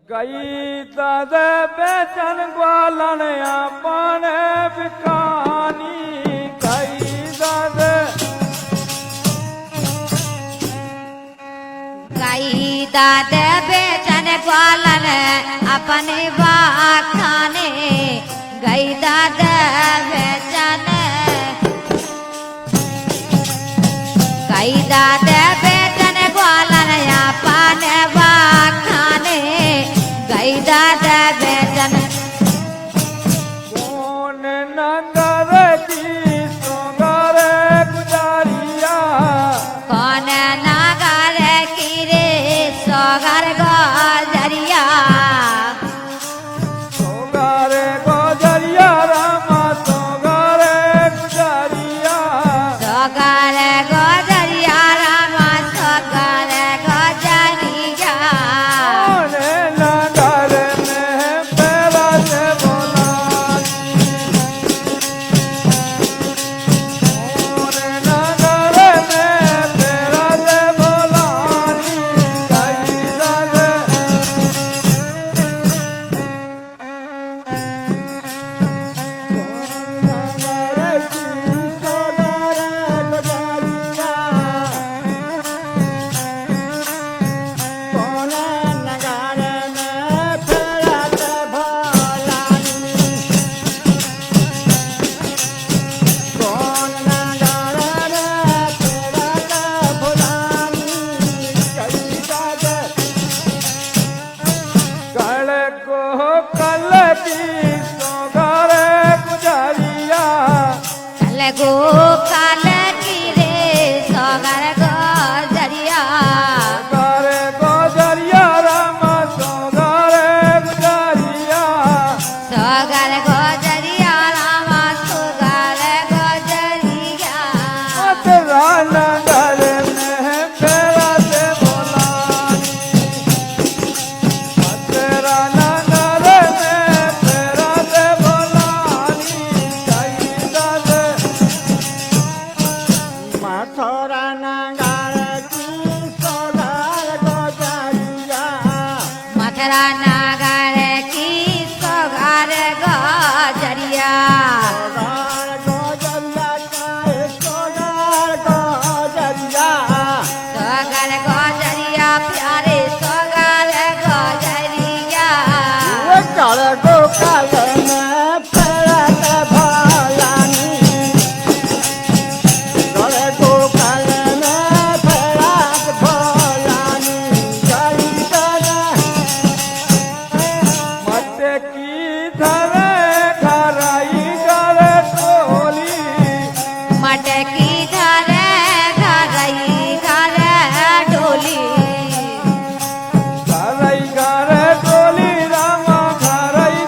गई दादे बेचन ग्वालन अपने बिकानी गई दादे गई दादे बेचन ग्वालन अपने बाखाने गई दादे बेचन गई दादे बेचन ग्वालन अपने बाखाने गई दादे बेचन कौन नगर की सोगर गुजारिया कौन नागर की रे सोगर गोजरिया सोगर गुजारिया रामा सोगर गुजारिया सोगर गोजरिया रामा सोगर गोजरिया कौन नगर में पैरा से बोला कौन नगर में पैरा से बोला गई दादे कल को कल की सोगर गुजारिया कल गो काल की रे सोगर गोजरिया सोगर गुजारिया रामा सोगर गुजारिया सोगर गोजरिया रामा सोगर गोजरिया तेरा नगर में फेरा से बोला तेरा नगर में फेरा से बोला गई दादे मथुरा नगर की सोगर गुजारिया मथुरा नगर की सोगर गोजरिया सोगर गुजारिया का सोगर गुजारिया सोगर गोजरिया प्यारे सोगर गोजरिया काल को काल में फेरत भलानी काल को काल में फेरत भलानी गई दादे मत की धरे घराई कर टोली मटकी धरे घरई घर डोली घरई घर टोली रामा घरई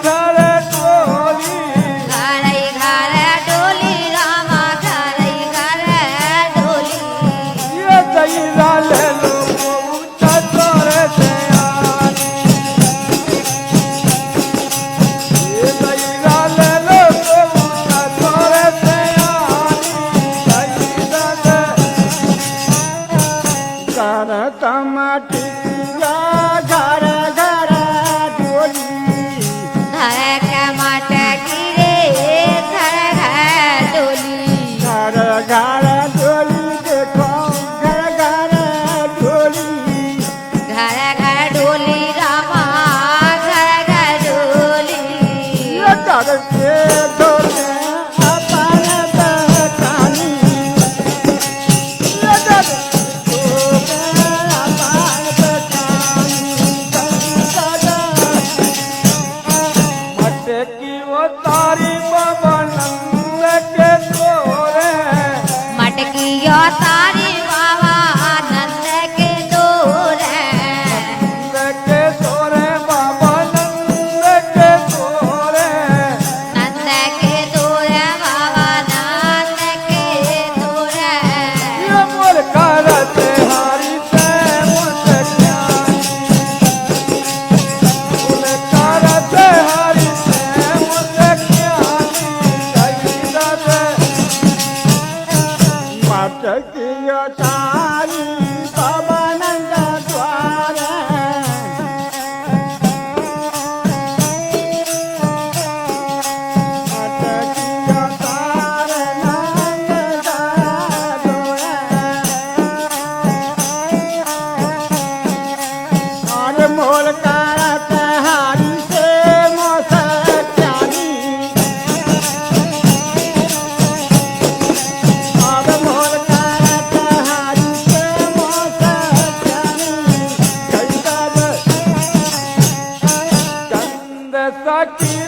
मोर करत हारी से मोसक्यानी अब मोर करत हारी से मोसक्यानी चंद सखी